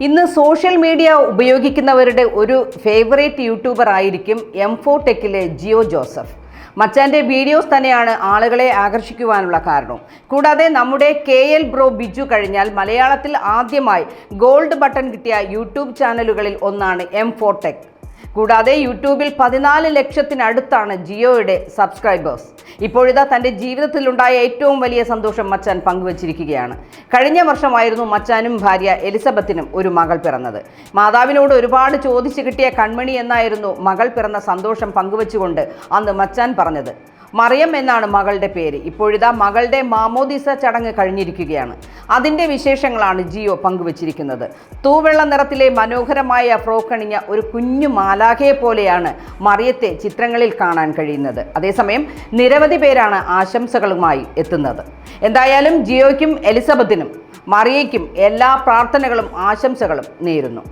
ഇന്ന് social media ഉപയോഗിക്കുന്നവരുടെ ഒരു favourite YouTuber ആയിരിക്കും M4 ടെക്കിലെ ജിയോ ജോസഫ്. മച്ചാൻ്റെ വീഡിയോസ് തന്നെയാണ് ആളുകളെ ആകർഷിക്കുവാനുള്ള കാരണം. കൂടാതെ നമ്മുടെ KL ബ്രോ ബിജു കഴിഞ്ഞാൽ മലയാളത്തിൽ ആദ്യമായി ഗോൾഡ് ബട്ടൺ കിട്ടിയ യൂട്യൂബ് ചാനലുകളിൽ ഒന്നാണ് M4 ടെക്. കൂടാതെ യൂട്യൂബിൽ 14 ലക്ഷത്തിനടുത്താണ് ജിയോയുടെ സബ്സ്ക്രൈബേഴ്സ്. ഇപ്പോഴിതാ തൻ്റെ ജീവിതത്തിലുണ്ടായ ഏറ്റവും വലിയ സന്തോഷം മച്ചാൻ പങ്കുവച്ചിരിക്കുകയാണ്. കഴിഞ്ഞ വർഷമായിരുന്നു മച്ചാനും ഭാര്യ എലിസബത്തിനും ഒരു മകൾ പിറന്നത്. മാതാവിനോട് ഒരുപാട് ചോദിച്ചു കിട്ടിയ കൺമണി എന്നായിരുന്നു മകൾ പിറന്ന സന്തോഷം പങ്കുവച്ചുകൊണ്ട് അന്ന് മച്ചാൻ പറഞ്ഞത്. മറിയം എന്നാണ് മകളുടെ പേര്. ഇപ്പോഴിതാ മകളുടെ മാമോദിസ ചടങ്ങ് കഴിഞ്ഞിരിക്കുകയാണ്. അതിൻ്റെ വിശേഷങ്ങളാണ് ജിയോ പങ്കുവച്ചിരിക്കുന്നത്. തൂവെള്ള നിറത്തിലെ മനോഹരമായ ഫ്രോക്ക് അണിഞ്ഞ ഒരു കുഞ്ഞു മാലാഖയെ പോലെയാണ് മറിയത്തെ ചിത്രങ്ങളിൽ കാണാൻ കഴിയുന്നത്. അതേസമയം നിരവധി പേരാണ് ആശംസകളുമായി എത്തുന്നത്. എന്തായാലും ജിയോയ്ക്കും എലിസബത്തിനും മറിയയ്ക്കും എല്ലാ പ്രാർത്ഥനകളും ആശംസകളും നേരുന്നു.